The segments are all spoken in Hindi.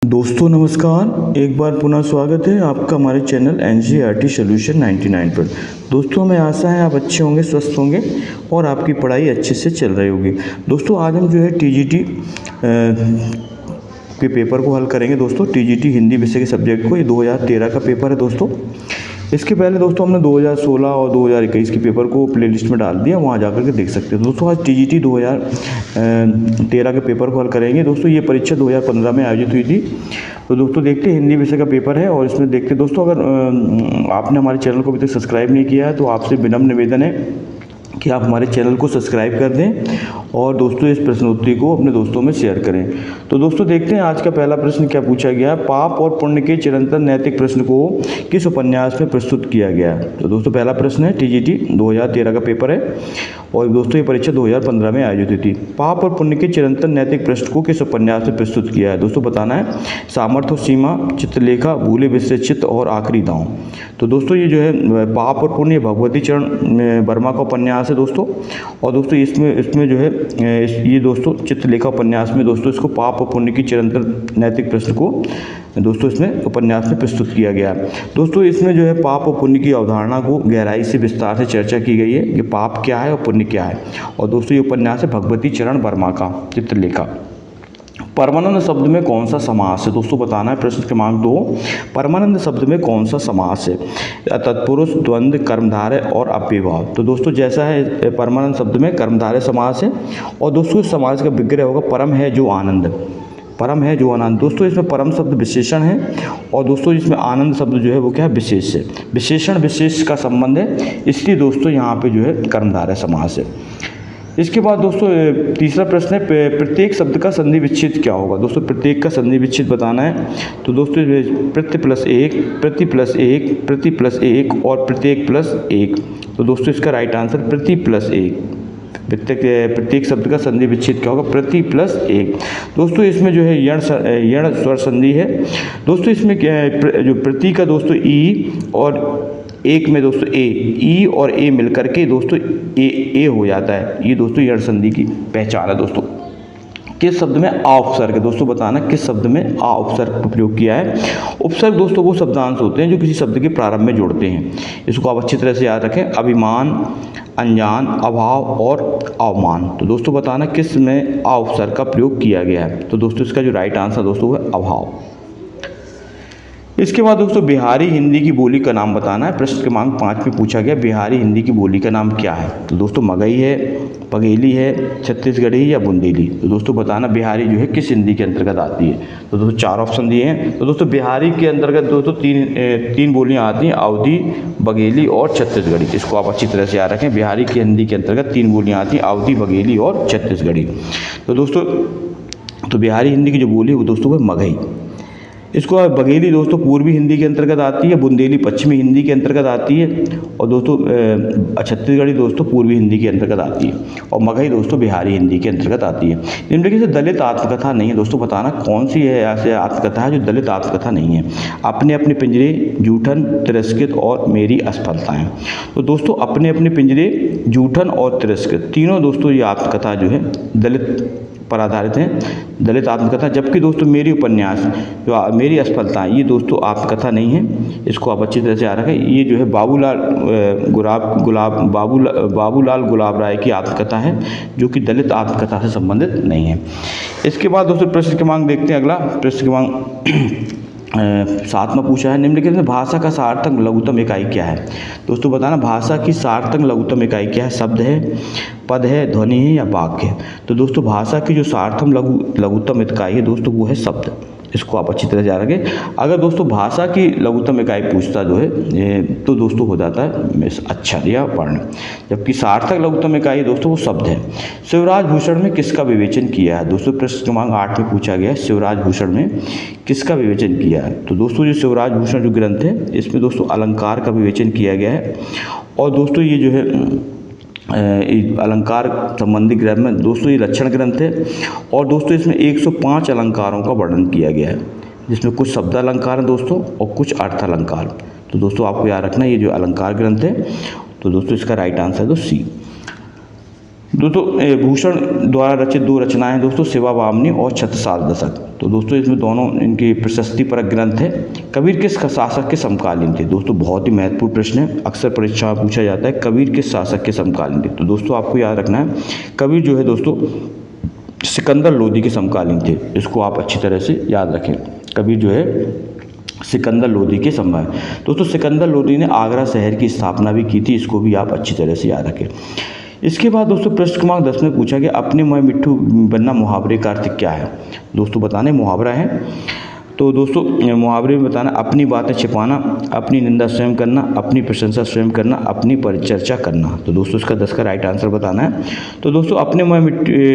दोस्तों नमस्कार, एक बार पुनः स्वागत है आपका हमारे चैनल एनसीईआरटी सॉल्यूशन 99 पर। दोस्तों हमें आशा है आप अच्छे होंगे, स्वस्थ होंगे और आपकी पढ़ाई अच्छे से चल रही होगी। दोस्तों आज हम जो है टीजीटी के पेपर को हल करेंगे। दोस्तों टीजीटी हिंदी विषय के सब्जेक्ट को, ये 2013 का पेपर है दोस्तों। इसके पहले दोस्तों हमने 2016 और 2021 के पेपर को प्लेलिस्ट में डाल दिया, वहाँ जाकर के देख सकते हैं। दोस्तों आज टीजीटी 2013 के पेपर को हल करेंगे। दोस्तों ये परीक्षा 2015 में आयोजित हुई थी। तो दोस्तों देखते हैं, हिंदी विषय का पेपर है और इसमें देखते हैं। दोस्तों अगर आपने हमारे चैनल को अभी तक सब्सक्राइब नहीं किया है तो आपसे विनम्र निवेदन है कि आप हमारे चैनल को सब्सक्राइब कर दें और दोस्तों इस प्रश्नोत्तरी को अपने दोस्तों में शेयर करें। तो दोस्तों देखते हैं आज का पहला प्रश्न क्या पूछा गया है। पाप और पुण्य के चिरंतन नैतिक प्रश्न को किस उपन्यास में प्रस्तुत किया गया है। तो दोस्तों पहला प्रश्न है, टीजीटी 2013 का पेपर है और दोस्तों ये परीक्षा 2015 में आयोजित हुई थी। पाप और पुण्य के चिरंतन नैतिक प्रश्न को किस उपन्यास में प्रस्तुत किया है। दोस्तों बताना है सामर्थ्य और सीमा, चित्रलेखा, भूले बिसरे चित्त और आखिरी दांव। तो दोस्तों ये जो है पाप और पुण्य भगवती चरण वर्मा का उपन्यास है दोस्तों। और दोस्तों इसमें जो है ये दोस्तों चित्रलेखा उपन्यास में दोस्तों इसको पाप और पुण्य की चिरंतन नैतिक प्रश्न को दोस्तों इसमें उपन्यास में प्रस्तुत किया गया। दोस्तों इसमें जो है पाप और पुण्य की अवधारणा को गहराई से विस्तार से चर्चा की गई है कि पाप क्या है और पुण्य क्या है। और दोस्तों ये उपन्यास है भगवती चरण वर्मा का, चित्रलेखा। परमानंद शब्द में कौन सा समास है। दोस्तों बताना है प्रश्न क्रमांक 2, परमानंद शब्द में कौन सा समास है। तत्पुरुष, द्वंद्व, कर्मधारय और अव्ययभाव। तो दोस्तों जैसा है परमानंद शब्द में कर्मधारय समास है और दोस्तों इस समास का विग्रह होगा परम है जो आनंद, परम है जो आनंद। दोस्तों इसमें परम शब्द विशेषण है और दोस्तों इसमें आनंद शब्द जो है वो क्या है, विशेष है। विशेषण विशेष का संबंध है, इसलिए दोस्तों यहाँ पे जो है कर्मधारय समास है। इसके बाद दोस्तों तीसरा प्रश्न है, प्रत्येक शब्द का संधि विच्छेद क्या होगा। दोस्तों प्रत्येक का संधि विच्छेद बताना है। तो दोस्तों प्रति प्लस एक, प्रति प्लस एक, प्रति प्लस एक और प्रत्येक प्लस एक। तो दोस्तों इसका राइट आंसर प्रति प्लस एक। प्रत्येक शब्द का संधि विच्छेद क्या होगा, प्रति प्लस एक। दोस्तों इसमें जो है यण स्वर संधि है। दोस्तों इसमें क्या है, जो प्रति का दोस्तों ई और एक में दोस्तों ए, ई और ए मिलकर के दोस्तों ए हो जाता है। ये दोस्तों यण संधि की पहचान है। दोस्तों किस शब्द में आ उपसर्ग है। दोस्तों बताना किस शब्द में आ उपसर्ग का प्रयोग किया है। उपसर्ग दोस्तों वो शब्दांश होते हैं जो किसी शब्द के प्रारंभ में जोड़ते हैं। इसको आप अच्छी तरह से याद रखें। अभिमान, अनजान, अभाव और अवमान। तो दोस्तों बताना किस में आ उपसर्ग का प्रयोग किया गया है। तो दोस्तों इसका जो राइट आंसर दोस्तों है अभाव। इसके बाद दोस्तों बिहारी हिंदी की बोली का नाम बताना है। प्रश्न क्रमांक 5 में पूछा गया बिहारी हिंदी की बोली का नाम क्या है। तो दोस्तों मगही है, बघेली है, छत्तीसगढ़ी या बुंदेली। तो दोस्तों बताना बिहारी जो है किस हिंदी के अंतर्गत आती है। तो दोस्तों 4 ऑप्शन दिए हैं। तो दोस्तों बिहारी के अंतर्गत दोस्तों तीन बोलियां आती हैं, अवधी, बघेली और छत्तीसगढ़ी। इसको आप अच्छी तरह से याद रखें। बिहारी की हिंदी के अंतर्गत 3 बोलियां आती हैं, अवधी, बघेली और छत्तीसगढ़ी। तो दोस्तों बिहारी हिंदी की जो बोली है वो दोस्तों है मगही। इसको बघेली दोस्तों पूर्वी हिंदी के अंतर्गत आती है, बुंदेली पश्चिमी हिंदी के अंतर्गत आती है और दोस्तों छत्तीसगढ़ी दोस्तों पूर्वी हिंदी के अंतर्गत आती है और मगही दोस्तों बिहारी हिंदी के अंतर्गत आती है। निम्नलिखित से दलित आत्मकथा नहीं है। दोस्तों बताना कौन सी है ऐसे आत्मकथा है जो दलित आत्मकथा नहीं है। अपने अपने पिंजरे, जूठन, तिरस्कृत और मेरी असफलताएं। तो दोस्तों अपने अपने पिंजरे, जूठन और तिरस्कृत तीनों दोस्तों ये आत्मकथा जो है दलित पर आधारित हैं, दलित आत्मकथा। जबकि दोस्तों मेरी उपन्यास जो मेरी असफलताएं ये दोस्तों आत्मकथा नहीं है। इसको आप अच्छी तरह से याद रखें। ये जो है बाबूलाल गुलाब राय की आत्मकथा है जो कि दलित आत्मकथा से संबंधित नहीं है। इसके बाद दोस्तों प्रश्न क्रमांक देखते हैं। अगला प्रश्न क्रमांक 7 में पूछा है, निम्नलिखित में भाषा का सार्थक लघुत्तम इकाई क्या है। दोस्तों बताना भाषा की सार्थक लघुत्तम इकाई क्या है। शब्द है, पद है, ध्वनि है या वाक्य है। तो दोस्तों भाषा की जो सार्थक लघुत्तम इकाई है दोस्तों वो है शब्द। इसको आप अच्छी तरह से याद रखें। अगर दोस्तों भाषा की लघुत्तम इकाई पूछता जो है तो दोस्तों हो जाता है अक्षर या वर्ण, जबकि सार्थक लघुत्तम इकाई दोस्तों वो शब्द है। शिवराज भूषण में किसका विवेचन किया है। दोस्तों प्रश्न क्रमांक 8 में पूछा गया है शिवराज भूषण में किसका विवेचन किया है। तो दोस्तों जो शिवराज भूषण जो ग्रंथ है इसमें दोस्तों अलंकार का विवेचन किया गया है और दोस्तों ये जो है अलंकार संबंधी ग्रंथ में दोस्तों ये लक्षण ग्रंथ है और दोस्तों इसमें 105 अलंकारों का वर्णन किया गया है, जिसमें कुछ शब्द अलंकार हैं दोस्तों और कुछ अर्थ अलंकार। तो दोस्तों आपको याद रखना ये जो अलंकार ग्रंथ है। तो दोस्तों इसका राइट आंसर है तो सी। दोस्तों भूषण द्वारा रचित 2 रचनाएं हैं दोस्तों, शिवा वामनी और छत्रसाल दशक। तो दोस्तों इसमें दोनों इनके प्रशस्तिपरक ग्रंथ है। कबीर किस शासक के समकालीन थे? दोस्तों बहुत ही महत्वपूर्ण प्रश्न है, अक्सर परीक्षा में पूछा जाता है, कबीर किस शासक के समकालीन थे? तो दोस्तों आपको याद रखना है, कबीर जो है दोस्तों सिकंदर लोदी के समकालीन थे। इसको आप अच्छी तरह से याद रखें, कबीर जो है सिकंदर लोदी के समय। दोस्तों सिकंदर लोदी ने आगरा शहर की स्थापना भी की थी, इसको भी आप अच्छी तरह से याद रखें। इसके बाद दोस्तों प्रश्न क्रमांक 10 में पूछा गया अपने मैं मिट्ठू बनना मुहावरे का अर्थ क्या है? दोस्तों बताने मुहावरा है। तो दोस्तों मुहावरे में बताना अपनी बातें छिपाना, अपनी निंदा स्वयं करना, अपनी प्रशंसा स्वयं करना, अपनी परिचर्चा करना। तो दोस्तों इसका 10 का राइट आंसर बताना है। तो दोस्तों अपने मैं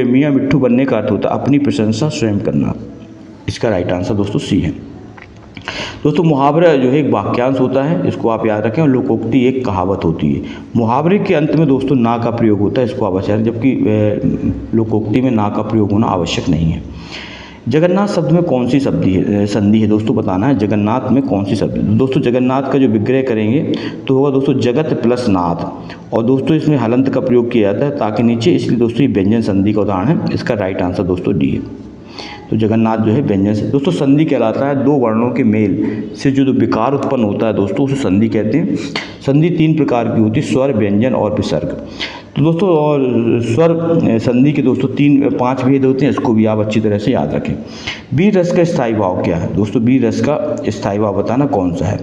मियाँ मिट्ठू बनने का अर्थ होता है अपनी प्रशंसा स्वयं करना। इसका राइट आंसर दोस्तों सी है। दोस्तों मुहावरा जो है एक वाक्यांश होता है, इसको आप याद रखें, और लोकोक्ति एक कहावत होती है। मुहावरे के अंत में दोस्तों ना का प्रयोग होता है, इसको आप याद, जबकि लोकोक्ति में ना का प्रयोग होना आवश्यक नहीं है। जगन्नाथ शब्द में कौन सी संधि है? दोस्तों बताना है जगन्नाथ में कौन सी शब्द है। दोस्तों जगन्नाथ का जो विग्रह करेंगे तो होगा दोस्तों जगत प्लस नाथ, और दोस्तों इसमें हलंत का प्रयोग किया जाता है ताकि नीचे, इसलिए दोस्तों ये व्यंजन संधि का उदाहरण है। इसका राइट आंसर दोस्तों डी है। तो जगन्नाथ जो है व्यंजन से। दोस्तों संधि कहलाता है 2 वर्णों के मेल से जो विकार उत्पन्न होता है दोस्तों, उसे संधि कहते हैं। संधि 3 प्रकार की होती है, स्वर, व्यंजन और विसर्ग। तो दोस्तों और स्वर संधि के दोस्तों 5 भेद होते हैं, इसको भी आप अच्छी तरह से याद रखें। वीर रस का स्थायी भाव क्या है? दोस्तों वीर रस का स्थायी भाव बताना कौन सा है?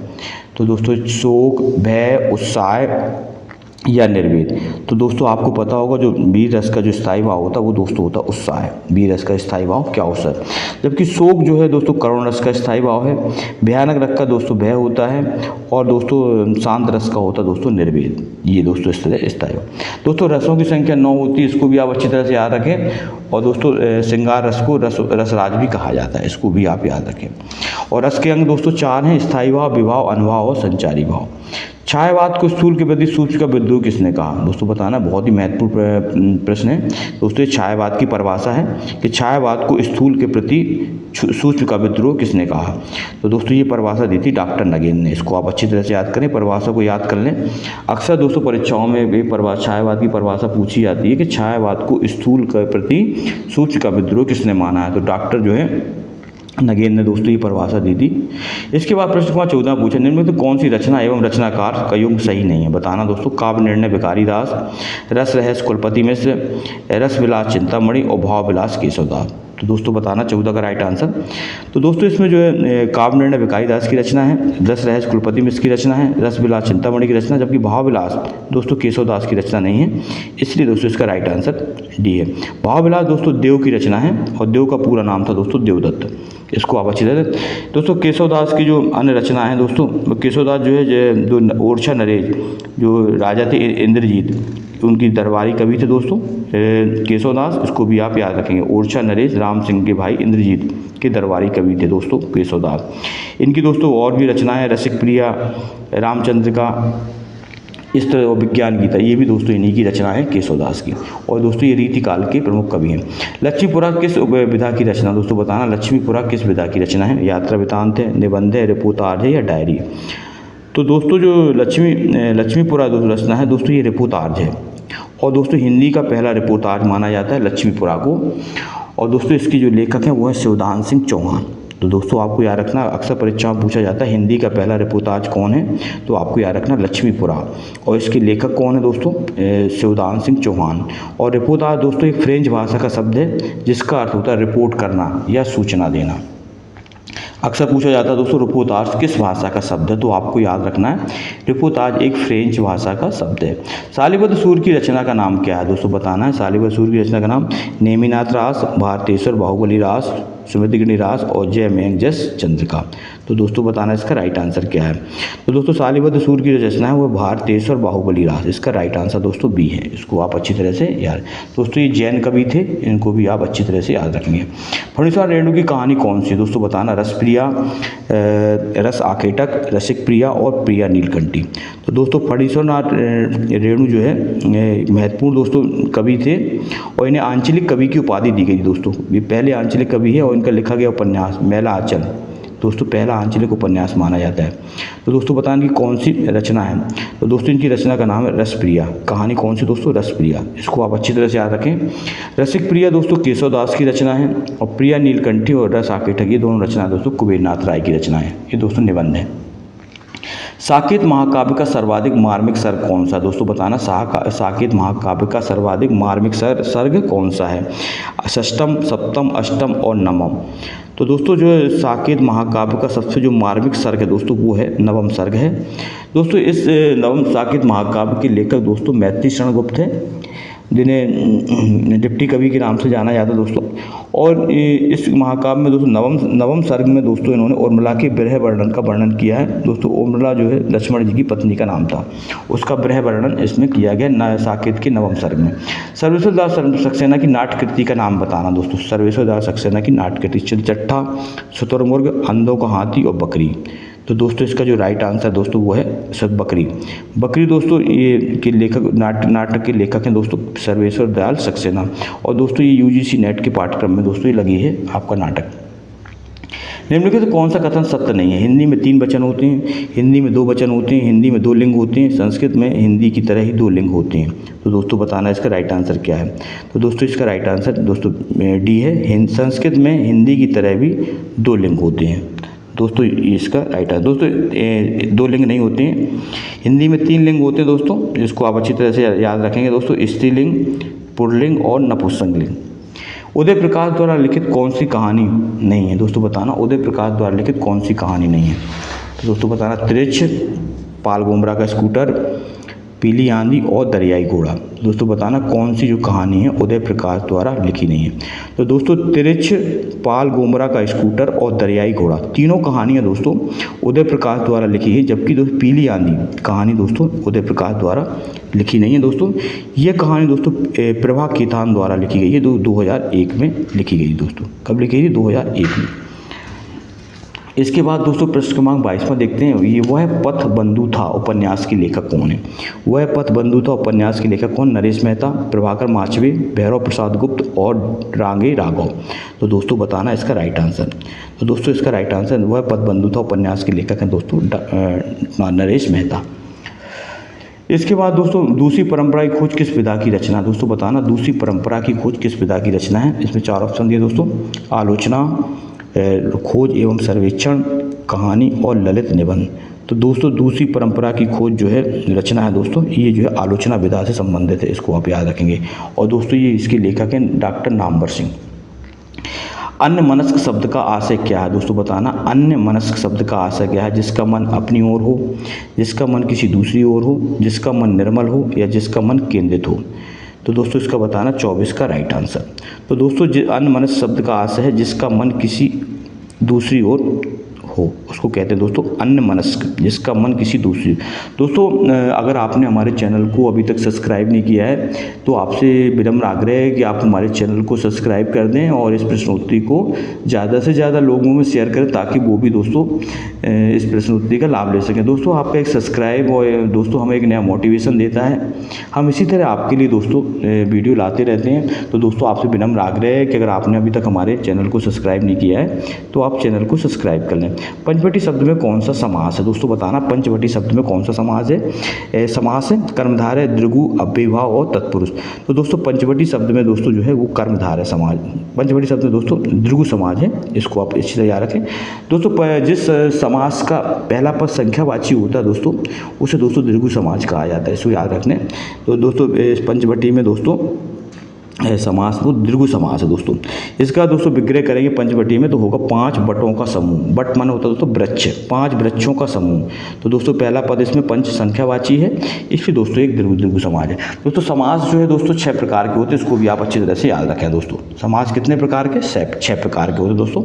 तो दोस्तों शोक, भय, उत्साह या निर्वेद। तो दोस्तों आपको पता होगा जो वीर रस का जो स्थायी भाव होता है वो दोस्तों होता है उत्साह है। वीर रस का स्थायी भाव क्या होता है? जबकि शोक जो है दोस्तों करुण रस का स्थायी भाव है। भयानक रस का दोस्तों भय होता है, और दोस्तों शांत रस का होता है दोस्तों निर्वेद। ये दोस्तों इस तरह स्थायी भाव। दोस्तों रसों की संख्या 9 होती है, इसको भी आप अच्छी तरह से याद रखें। और दोस्तों श्रृंगार रस को रसराज भी कहा जाता है, इसको भी आप याद रखें। और रस के अंग दोस्तों 4 हैं, स्थायी भाव, विभाव, अनुभाव और संचारी भाव। छायावाद को स्थूल के प्रति सूक्ष्म का विद्रोह किसने कहा? दोस्तों बताना बहुत ही महत्वपूर्ण प्रश्न है। दोस्तों ये छायावाद की परिभाषा है कि छायावाद को स्थूल के प्रति सूक्ष्म का विद्रोह किसने कहा? तो दोस्तों ये परिभाषा दी थी डॉक्टर नगेन ने। इसको आप अच्छी तरह से याद करें, परिभाषा को याद कर लें। अक्सर दोस्तों परीक्षाओं में भी छायावाद की परिभाषा पूछी जाती है कि छायावाद को स्थूल के प्रति सूक्ष्म का विद्रोह किसने माना है? तो डॉक्टर जो है नगेन ने दोस्तों ये परिभाषा दी थी। इसके बाद प्रश्न क्रमांक 14 पूछा निम्न में कौन सी रचना एवं रचनाकार का युग सही नहीं है? बताना दोस्तों काव्य निर्णय भिखारी दास, रस रहस्य कुलपति मिश्र, रस विलास चिंतामणि और भाव विलास केशवदास। तो दोस्तों बताना 14 का राइट आंसर। तो दोस्तों इसमें जो है काव्य निर्णय भिखारी दास की रचना है, रस रहस्य कुलपति मिश्र की रचना है, रस विलास चिंतामणि की रचना, जबकि भाव विलास दोस्तों केशवदास की रचना नहीं है, इसलिए दोस्तों इसका राइट आंसर डी है। भाव विलास दोस्तों देव की रचना है, और देव का पूरा नाम था दोस्तों देवदत्त। इसको आप अच्छी तरह। दोस्तों केशवदास की जो अन्य रचना है दोस्तों, केशवदास जो है जो ओरछा नरेश जो राजा थे इंद्रजीत, उनकी दरबारी कवि थे दोस्तों केशवदास। इसको भी आप याद रखेंगे, ओरछा नरेश राम सिंह के भाई इंद्रजीत के दरबारी कवि थे दोस्तों केशवदास। इनकी दोस्तों और भी रचनाएं रसिक प्रिया, रामचंद्र का इस तरह विज्ञान गीता, ये भी दोस्तों इन्हीं की रचना है केशवदास की। और दोस्तों ये रीति काल के प्रमुख कवि हैं। लक्ष्मीपुरा किस विधा की रचना? दोस्तों बताना लक्ष्मीपुरा किस विधा की रचना है? यात्रा वृतांत है, निबंध है, रिपोर्टाज है या डायरी? तो दोस्तों जो लक्ष्मीपुरा रचना है दोस्तों ये रिपोर्टाज है, और दोस्तों हिंदी का पहला रिपोर्टाज माना जाता है लक्ष्मीपुरा को। और दोस्तों इसके जो लेखक हैं वो है शिवदान सिंह चौहान। तो दोस्तों आपको याद रखना, अक्सर परीक्षा में पूछा जाता है हिंदी का पहला रिपोर्टाज कौन है, तो आपको याद रखना लक्ष्मीपुरा। और इसके लेखक कौन है दोस्तों? शिवदान सिंह चौहान। और रिपोर्टाज दोस्तों एक फ्रेंच भाषा का शब्द है जिसका अर्थ होता है रिपोर्ट करना या सूचना देना। अक्सर पूछा जाता है दोस्तों रिपोर्टाज किस भाषा का शब्द है, तो आपको याद रखना है रिपोर्टाज एक फ्रेंच भाषा का शब्द है। शालिबद्ध सूर्य की रचना का नाम क्या है? दोस्तों बताना है शालिबद्ध सूर्य की रचना का नाम नेमिनाथ रास, भारतेश्वर बाहुबली रास, सुमृतिगिनी रास और जय मेघ जस चंद्रिका। तो दोस्तों बताना इसका राइट आंसर क्या है? तो दोस्तों शालिबद्ध सूर्य की जो रचना है वो भारतेश्वर बाहुबली रास, इसका राइट आंसर दोस्तों बी है। इसको आप अच्छी तरह से याद। दोस्तों ये जैन कवि थे, इनको भी आप अच्छी तरह से याद रखेंगे। फणीश्वर रेणु की कहानी कौन सी है? दोस्तों बताना रसप्रिया, रस आकेटक, रसिक प्रिया और प्रिया नीलकंठी। तो दोस्तों फणीश्वरनाथ रेणु जो है महत्वपूर्ण दोस्तों कवि थे, और इन्हें आंचलिक कवि की उपाधि दी गई थी दोस्तों। ये पहले आंचलिक कवि है, और इनका लिखा गया उपन्यास मैला आंचल दोस्तों पहला आंचलिक उपन्यास माना जाता है। तो दोस्तों बताना कि कौन सी रचना है। तो दोस्तों इनकी रचना का नाम है रसप्रिया। कहानी कौन सी दोस्तों? रसप्रिया। इसको आप अच्छी तरह से याद रखें। रसिक प्रिया दोस्तों केशव दास की रचना है, और प्रिया नीलकंठी और रस आकेठक ये दोनों रचना दोस्तों कुबेरनाथ राय की रचना है। ये दोस्तों निबंध है। साकेत महाकाव्य का सर्वाधिक मार्मिक सर्ग कौन सा? दोस्तों बताना साकेत महाकाव्य का सर्वाधिक मार्मिक सर्ग कौन सा है? षष्ठम, सप्तम, अष्टम और नवम। तो दोस्तों जो साकेत महाकाव्य का सबसे जो मार्मिक सर्ग है दोस्तों वो है नवम सर्ग है। दोस्तों इस नवम साकेत महाकाव्य के लेखक दोस्तों मैत्री शरण गुप्त हैं, जिन्हें डिप्टी कवि के नाम से जाना जाता है दोस्तों। और इस महाकाव्य में दोस्तों नवम सर्ग में दोस्तों इन्होंने उर्मिला के विरह वर्णन का वर्णन किया है। दोस्तों उर्मिला जो है लक्ष्मण जी की पत्नी का नाम था, उसका विरह वर्णन इसमें किया गया साकेत के नवम सर्ग में। सर्वेश्वर दास सक्सेना की नाट्यकृति का नाम बताना दोस्तों। सर्वेश्वर दास सक्सेना की नाट्यकृति चिलचट्टा, शुतुरमुर्ग, अंधों का हाथी और बकरी। तो दोस्तों इसका जो राइट आंसर दोस्तों वो है बकरी। बकरी दोस्तों ये के लेखक नाटक के लेखक हैं दोस्तों सर्वेश्वर दयाल सक्सेना। और दोस्तों ये यूजीसी नेट के पाठ्यक्रम में दोस्तों ये लगी है आपका नाटक। निम्नलिखित तो कौन सा कथन सत्य नहीं है? हिंदी में 3 वचन होते हैं, हिंदी में 2 वचन होते हैं, हिंदी में 2 लिंग होते हैं, संस्कृत में हिंदी की तरह ही 2 लिंग होते हैं। तो दोस्तों बताना इसका राइट आंसर क्या है। तो दोस्तों इसका राइट आंसर दोस्तों डी है। संस्कृत में हिंदी की तरह भी 2 लिंग होते हैं। दोस्तों इसका राइट है। दोस्तों 2 लिंग नहीं होते हैं, हिंदी में 3 लिंग होते हैं दोस्तों। इसको आप अच्छी तरह से याद रखेंगे दोस्तों। स्त्रीलिंग, पुल्लिंग और नपुंसकलिंग। उदय प्रकाश द्वारा लिखित कौन सी कहानी नहीं है? दोस्तों बताना उदय प्रकाश द्वारा लिखित कौन सी कहानी नहीं है। तो दोस्तों बताना त्रिछ, पाल गोमरा का स्कूटर, पीली आंधी और दरियाई घोड़ा। दोस्तों बताना कौन सी जो कहानी है उदय प्रकाश द्वारा लिखी नहीं है। तो दोस्तों त्रिछ, पाल गोमरा का स्कूटर और दरियाई घोड़ा तीनों कहानियाँ दोस्तों उदय प्रकाश द्वारा लिखी है, जबकि दोस्तों पीली आंधी कहानी दोस्तों उदय प्रकाश द्वारा लिखी नहीं है। दोस्तों ये कहानी दोस्तों प्रभा केतान द्वारा लिखी गई है, 2001 में लिखी गई दोस्तों। कब लिखी गई? 2001 में। इसके बाद दोस्तों प्रश्न क्रमांक 22 में देखते हैं। ये वह पथ बंधु था उपन्यास के लेखक कौन है? वह पथ बंधु था उपन्यास के लेखक कौन? नरेश मेहता, प्रभाकर माचवे, भैरव प्रसाद गुप्त और रांगे राघव। तो दोस्तों बताना इसका राइट आंसर। तो दोस्तों इसका राइट आंसर वह पथ बंधु था उपन्यास के लेखक हैं दोस्तों नरेश मेहता। इसके बाद दोस्तों दूसरी परंपरा की खोज किस विधा की रचना? दोस्तों बताना दूसरी परंपरा की खोज किस विधा की रचना है। इसमें 4 ऑप्शन दिए दोस्तों। आलोचना, खोज एवं सर्वेक्षण, कहानी और ललित निबंध। तो दोस्तों दूसरी परंपरा की खोज जो है रचना है दोस्तों ये जो है आलोचना विधा से संबंधित है, इसको आप याद रखेंगे। और दोस्तों ये इसके लेखक हैं डॉक्टर नामवर सिंह। अन्य मनस्क शब्द का आशय क्या है? दोस्तों बताना अन्य मनस्क शब्द का आशय क्या है? जिसका मन अपनी ओर हो, जिसका मन किसी दूसरी ओर हो, जिसका मन निर्मल हो या जिसका मन केंद्रित हो। तो दोस्तों इसका बताना 24 का राइट आंसर। तो दोस्तों अन्य मनस्क शब्द का आशय है जिसका मन किसी दूसरी ओर हो, उसको कहते हैं दोस्तों अन्य मनस्क, जिसका मन किसी दूसरी। दोस्तों अगर आपने हमारे चैनल को अभी तक सब्सक्राइब नहीं किया है तो आपसे विनम्र आग्रह है कि आप हमारे चैनल को सब्सक्राइब कर दें और इस प्रश्नोत्तरी को ज़्यादा से ज़्यादा लोगों में शेयर करें ताकि वो भी दोस्तों इस प्रश्नोत्तरी का लाभ ले सकें। दोस्तों आपका एक सब्सक्राइब और दोस्तों हमें एक नया मोटिवेशन देता है। हम इसी तरह आपके लिए दोस्तों वीडियो लाते रहते हैं। तो दोस्तों आपसे विनम्र आग्रह है कि अगर आपने अभी तक हमारे चैनल को सब्सक्राइब नहीं किया है तो आप चैनल को सब्सक्राइब कर लें। पंचवटी शब्द में कौन सा समास है? दोस्तों बताना पंचवटी शब्द में कौन सा समास है? समास है कर्मधारय, द्विगु, अव्ययभाव और तत्पुरुष। तो दोस्तों पंचवटी शब्द में दोस्तों जो है वो कर्मधारय समाज, पंचवटी शब्द में दोस्तों द्विगु समाज है, इसको आप अच्छी तरह याद रखें। दोस्तों जिस समास का पहला पद संख्यावाची होता है दोस्तों उसे दोस्तों द्विगु समाज कहा जाता है, इसको याद रखने। तो दोस्तों पंचवटी में दोस्तों समास वो द्विगु समास है दोस्तों। इसका दोस्तों विग्रह करेंगे पंचवटी में तो होगा 5 बटों का समूह। बट मन होता है दोस्तों वृक्ष, 5 वृक्षों का समूह। तो दोस्तों पहला पद इसमें पंच संख्यावाची है, इसलिए दोस्तों एक द्विगु समाज है। दोस्तों समास जो है दोस्तों 6 प्रकार के होते हैं, इसको भी आप अच्छी तरह से याद रखें दोस्तों। समास कितने प्रकार के? 6 प्रकार के होते हैं दोस्तों।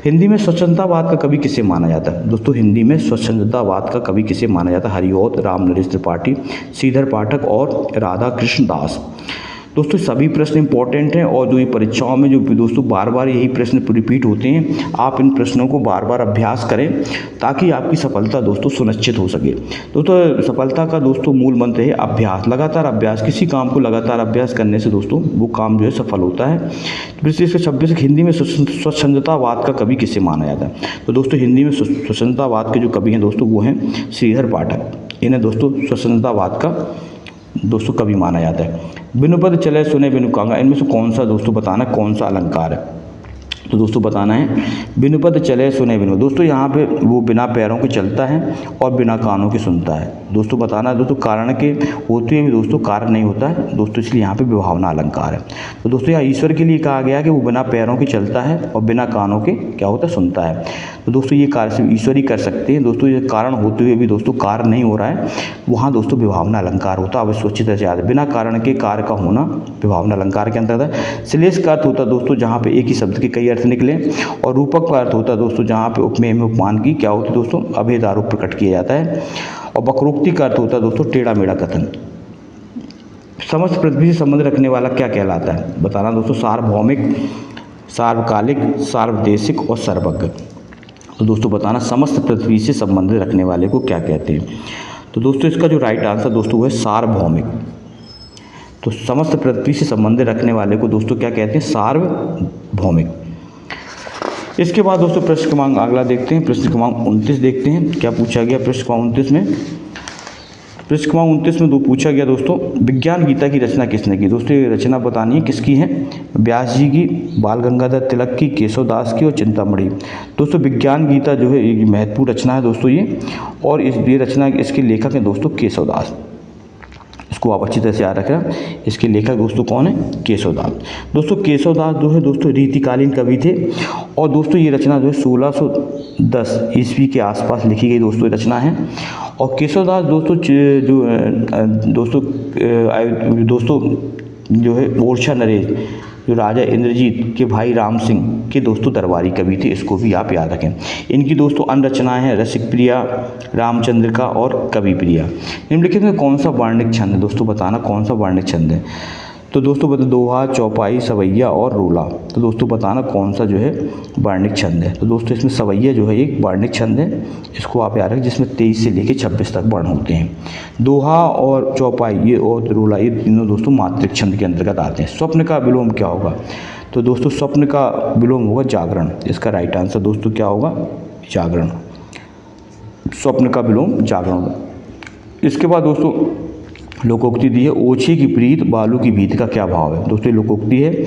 हिंदी में स्वच्छंदतावाद का कवि किसे माना जाता है? दोस्तों हिंदी में स्वच्छंदतावाद का कवि किसे माना जाता है? हरिऔध, राम नरेश त्रिपाठी, श्रीधर पाठक और राधा कृष्ण दास। दोस्तों सभी प्रश्न इंपॉर्टेंट हैं और जो ये परीक्षाओं में जो दोस्तों बार बार यही प्रश्न रिपीट होते हैं, आप इन प्रश्नों को बार बार अभ्यास करें ताकि आपकी सफलता दोस्तों सुनिश्चित हो सके। दोस्तों सफलता का दोस्तों मूल मंत्र है अभ्यास, लगातार अभ्यास। किसी काम को लगातार अभ्यास करने से दोस्तों वो काम जो है सफल होता है। तो 26 हिंदी में स्वच्छंदतावाद का कवि किसे माना जाता है? तो दोस्तों हिंदी में स्वच्छंदतावाद के जो कवि हैं दोस्तों वो हैं श्रीधर पाठक। इन्हें दोस्तों स्वच्छंदतावाद का दोस्तों कवि माना जाता है। बिनु पद चले सुने बिनु कांगा, इनमें से कौन सा दोस्तों बताना कौन सा अलंकार है? तो दोस्तों बताना है बिनु पद चले सुने बिनु। दोस्तों यहाँ पे वो बिना पैरों के चलता है और बिना कानों के सुनता है। दोस्तों बताना है दोस्तों कारण के होते हुए भी दोस्तों कारण नहीं होता है दोस्तों, इसलिए यहाँ पे विभावना अलंकार है। तो दोस्तों यहाँ ईश्वर के लिए कहा गया कि वो बिना पैरों के चलता है और बिना कानों के क्या होता है सुनता है। तो दोस्तों ये कार्य सिर्फ ईश्वर ही कर सकते हैं दोस्तों। ये कारण होते हुए भी दोस्तों कार्य नहीं हो रहा है, वहाँ दोस्तों विभावना अलंकार होता है। अब स्वच्छता से याद है, बिना कारण के कार्य का होना विभावना अलंकार के अंतर्गत है। श्लेष का अर्थ होता है दोस्तों जहाँ पे एक ही शब्द के कई अर्थ निकले, और रूपक का अर्थ होता है दोस्तों जहाँ पे उपमेय में उपमान की क्या होती है दोस्तों अभेद आरोप प्रकट किया जाता है। और वक्रोक्ति का अर्थ होता है दोस्तों टेढ़ा मेढ़ा कथन। समस्त पृथ्वी से संबंध रखने वाला क्या कहलाता है? बताना दोस्तों सार्वभौमिक, सार्वकालिक, सार्वदेशिक और सर्वज्ञ। तो दोस्तों बताना समस्त पृथ्वी से संबंध रखने वाले को क्या कहते हैं? तो दोस्तों इसका जो राइट आंसर दोस्तों वो है सार्वभौमिक। तो समस्त पृथ्वी से संबंध रखने वाले को दोस्तों क्या कहते हैं? सार्वभौमिक। इसके बाद दोस्तों प्रश्न क्रमांक अगला देखते हैं, प्रश्न क्रमांक 29 देखते हैं क्या पूछा गया प्रश्न क्रमांक 29 में। प्रश्न क्रमांक 29 में पूछा गया दोस्तों विज्ञान गीता की रचना किसने की? दोस्तों ये रचना बतानी है किसकी है? व्यास जी की, बाल गंगाधर तिलक की, केशव दास की और चिंतामणि। दोस्तों विज्ञान गीता जो है एक महत्वपूर्ण रचना है दोस्तों ये, और ये रचना इसके लेखक हैं दोस्तों केशव दास। इसको आप अच्छी तरह से याद रखें, इसके लेखक दोस्तों कौन है? केशव दास। दोस्तों केशव दास जो है दोस्तों रीतिकालीन कवि थे, और दोस्तों ये रचना जो है 1610 ईस्वी के आसपास लिखी गई दोस्तों रचना है। और केशव दास दोस्तों जो है ओरछा नरेश जो राजा इंद्रजीत के भाई राम सिंह के दोस्तों दरबारी कवि थे, इसको भी आप याद रखें। इनकी दोस्तों अन्य रचनाएं हैं रसिक प्रिया, रामचंद्रिका और कवि प्रिया। निम्नलिखित में कौन सा वर्णिक छंद है? दोस्तों बताना कौन सा वर्णिक छंद है? तो दोस्तों बता दोहा, चौपाई, सवैया और रोला। तो दोस्तों बताना कौन सा जो है वर्णिक छंद है? तो दोस्तों इसमें सवैया जो है एक वर्णिक छंद है, इसको आप याद रखें, जिसमें 23 से लेकर 26 तक वर्ण होते हैं। दोहा और चौपाई ये और रोला ये तीनों दोस्तों मात्रिक छंद के अंतर्गत आते हैं। स्वप्न का विलोम क्या होगा? तो दोस्तों स्वप्न का विलोम होगा जागरण। इसका राइट आंसर दोस्तों क्या होगा? जागरण। स्वप्न का विलोम जागरण। इसके बाद दोस्तों लोकोक्ति दी है ओछे की प्रीत बालू की भीत का क्या भाव है? दोस्तों लोकोक्ति है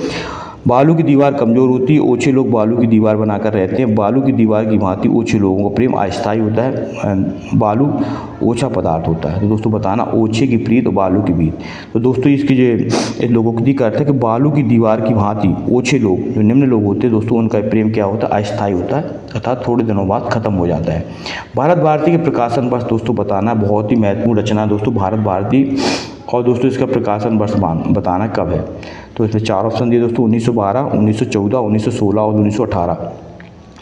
बालू की दीवार कमज़ोर होती है, ओछे लोग बालू की दीवार बनाकर रहते हैं। बालू की दीवार की भांति ओछे लोगों का प्रेम अस्थायी होता है, बालू ओछा पदार्थ होता है। तो दोस्तों बताना ओछे की प्रीत और बालू की भीत। तो दोस्तों इसकी जो लोकोक्ति का अर्थ है कि बालू की दीवार की भांति ओछे लोग जो निम्न लोग होते हैं दोस्तों उनका प्रेम क्या होता है? अस्थायी होता है, अर्थात थोड़े दिनों बाद खत्म हो जाता है। भारत भारती के प्रकाशन वर्ष दोस्तों बताना, बहुत ही महत्वपूर्ण रचना दोस्तों भारत भारती, और दोस्तों इसका प्रकाशन वर्ष बताना कब है? तो इसमें 4 ऑप्शन दिए दोस्तों 1912, 1914, 1916 और 1918।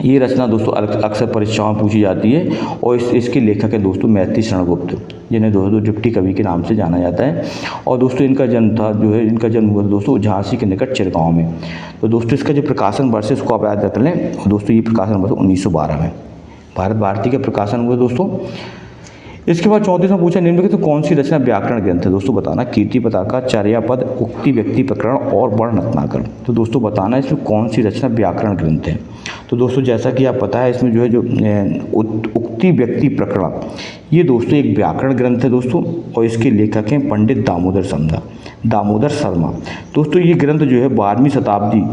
ये रचना दोस्तों अक्सर परीक्षाओं में पूछी जाती है, और इसके लेखक हैं दोस्तों मैत्री शरण गुप्त, जिन्हें दोस्तों डिप्टी कवि के नाम से जाना जाता है। और दोस्तों इनका जन्म था जो है इनका जन्म हुआ दोस्तों झांसी के निकट चिरगांव में। तो दोस्तों इसका जो प्रकाशन वर्ष है इसको आप याद रख लें, और दोस्तों ये प्रकाशन वर्ष 1912 में भारत भारती का प्रकाशन हुआ दोस्तों। इसके बाद 34वां पूछा निम्नलिखित तो कौन सी रचना व्याकरण ग्रंथ है? दोस्तों बताना कीर्ति पताका, चर्यापद, उक्ति, व्यक्ति प्रकरण और वर्ण रत्नाकर। तो दोस्तों बताना इसमें कौन सी रचना व्याकरण ग्रंथ है? तो दोस्तों जैसा कि आप पता है इसमें जो है जो उक्ति व्यक्ति प्रकरण ये दोस्तों एक व्याकरण ग्रंथ है दोस्तों, और इसके लेखक हैं पंडित दामोदर शर्मा। दोस्तों ये ग्रंथ जो है 12वीं शताब्दी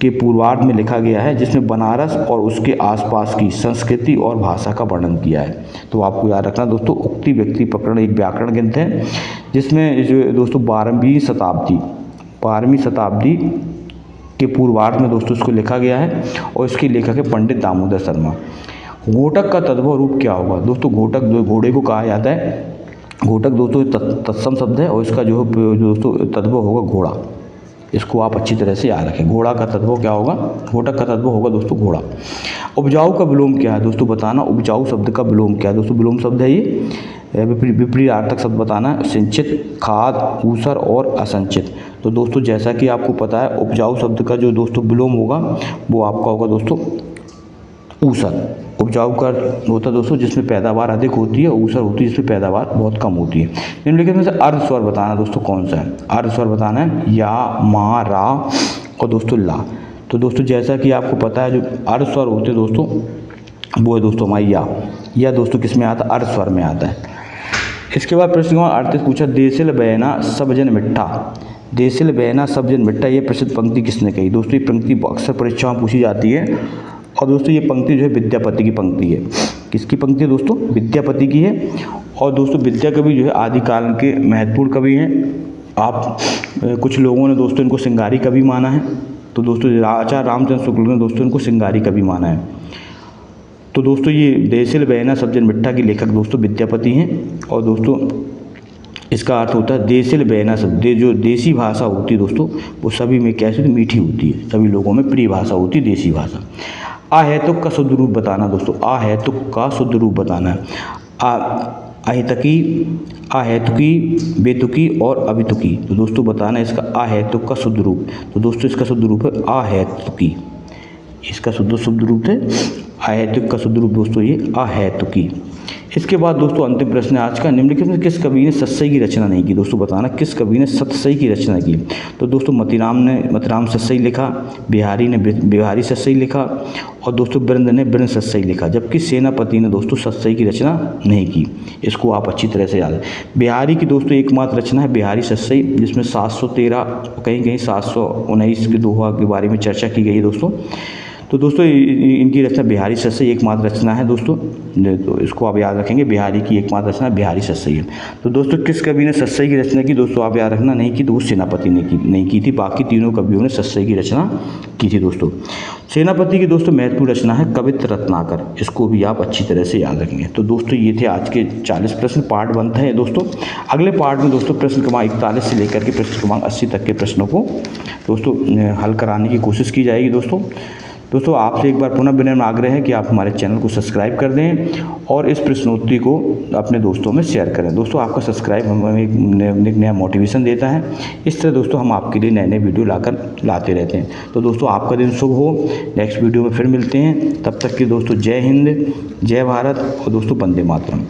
के पूर्वार्ध में लिखा गया है, जिसमें बनारस और उसके आसपास की संस्कृति और भाषा का वर्णन किया है। तो आपको याद रखना दोस्तों उक्ति व्यक्ति प्रकरण एक व्याकरण ग्रंथ है, जिसमें जो दोस्तों 12वीं शताब्दी के पूर्वार्ध में दोस्तों इसको लिखा गया है, और इसके लेखक है पंडित दामोदर शर्मा। घोटक का तद्भव रूप क्या होगा? दोस्तों घोटक जो घोड़े को कहा जाता है, घोटक दोस्तों तत्सम शब्द है, और इसका जो दोस्तों तद्भव होगा घोड़ा। इसको आप अच्छी तरह से याद रखें। घोड़ा का तद्भव क्या होगा? घोटक का तद्भव होगा दोस्तों घोड़ा। उपजाऊ का विलोम क्या है? दोस्तों बताना उपजाऊ शब्द का विलोम क्या है? दोस्तों विलोम शब्द है ये विपरीतार्थक शब्द बताना, सिंचित, खाद, ऊसर और असंचित। तो दोस्तों जैसा कि आपको पता है उपजाऊ शब्द का जो दोस्तों विलोम होगा वो आपका होगा दोस्तों ऊसर। उपजाऊ का होता है दोस्तों जिसमें पैदावार अधिक होती है, ऊसर होती है जिसमें पैदावार बहुत कम होती है। निम्नलिखित में से अर्ध स्वर बताना दोस्तों कौन सा है। अर्ध स्वर बताना है या, मा, रा और दोस्तों ला। तो दोस्तों जैसा कि आपको पता है जो अर्ध स्वर होते हैं दोस्तों वो है दोस्तों हमारा या दोस्तों किस में आता है, अर्ध स्वर में आता है। इसके बाद प्रश्न नंबर 38 पूछा, देसिल बहना सब जन मिट्ठा। देसिल बहना सब जन मिट्ठा, ये प्रसिद्ध पंक्ति किसने कही। दोस्तों ये पंक्ति अक्सर परीक्षाओं में पूछी जाती है और दोस्तों ये पंक्ति जो है विद्यापति की पंक्ति है। किसकी पंक्ति है दोस्तों, विद्यापति की है। और दोस्तों विद्या कवि जो है आदिकाल के महत्वपूर्ण कवि हैं। आप कुछ लोगों ने दोस्तों इनको सिंगारी कवि माना है, तो दोस्तों आचार्य रामचंद्र शुक्ल ने दोस्तों इनको सिंगारी कवि माना है। तो दोस्तों ये देसिल बहना सब जन मिट्ठा के लेखक दोस्तों विद्यापति हैं। और दोस्तों इसका अर्थ होता है देसिल बहना सब, जो देसी भाषा होती है दोस्तों वो सभी में कैसी होती, मीठी होती है, सभी लोगों में प्रिय भाषा होती है देसी भाषा। अहेतुक का शुद्ध रूप बताना दोस्तों, अहेतुक का शुद्ध रूप बताना है। अहेतुकी, अहेतुकी, बेतुकी और अभितुकी। तो दोस्तों बताना है इसका अहेतुक का शुद्ध रूप। तो दोस्तों इसका शुद्ध रूप है अहेतुकी, इसका शुद्ध रूप है अहेतुक का शुद्ध रूप दोस्तों ये अहेतुकी। इसके बाद दोस्तों अंतिम प्रश्न है आज का, निम्नलिखित में किस कवि ने सतसई की रचना नहीं की। दोस्तों बताना किस कवि ने सतसई की रचना की। तो दोस्तों मतीराम सतसई लिखा, बिहारी ने बिहारी सतसई लिखा और दोस्तों बिरंद ने बिरंद सतसई लिखा, जबकि सेनापति ने दोस्तों सतसई की रचना नहीं की। इसको आप अच्छी तरह से याद है। बिहारी की दोस्तों एकमात्र रचना है बिहारी सतसई, जिसमें 713 कहीं कहीं 719 के दोहा के बारे में चर्चा की गई है दोस्तों। तो दोस्तों इनकी रचना बिहारी सतसई एकमात्र रचना है दोस्तों, तो इसको आप याद रखेंगे, बिहारी की एकमात्र रचना बिहारी सतसई है। तो दोस्तों किस कवि ने सतसई की रचना की, दोस्तों आप याद रखना नहीं की, तो वो सेनापति ने नहीं की थी। बाकी तीनों कवियों ने सतसई की रचना की थी दोस्तों। सेनापति की दोस्तों महत्वपूर्ण रचना है कवित्र रत्नाकर, इसको भी आप अच्छी तरह से याद रखेंगे। तो दोस्तों ये थे आज के 40 प्रश्न, पार्ट 1 था दोस्तों। अगले पार्ट में दोस्तों प्रश्न क्रमांक 41 से लेकर के प्रश्न क्रमांक 80 तक के प्रश्नों को दोस्तों हल कराने की कोशिश की जाएगी दोस्तों आपसे एक बार पुनः विनम्र आग्रह है कि आप हमारे चैनल को सब्सक्राइब कर दें और इस प्रश्नोत्तरी को अपने दोस्तों में शेयर करें। दोस्तों आपका सब्सक्राइब हमें एक नया मोटिवेशन देता है। इस तरह दोस्तों हम आपके लिए नए नए वीडियो लाते रहते हैं। तो दोस्तों आपका दिन शुभ हो। नेक्स्ट वीडियो में फिर मिलते हैं, तब तक के दोस्तों जय हिंद, जय भारत और दोस्तों वंदे मातरम।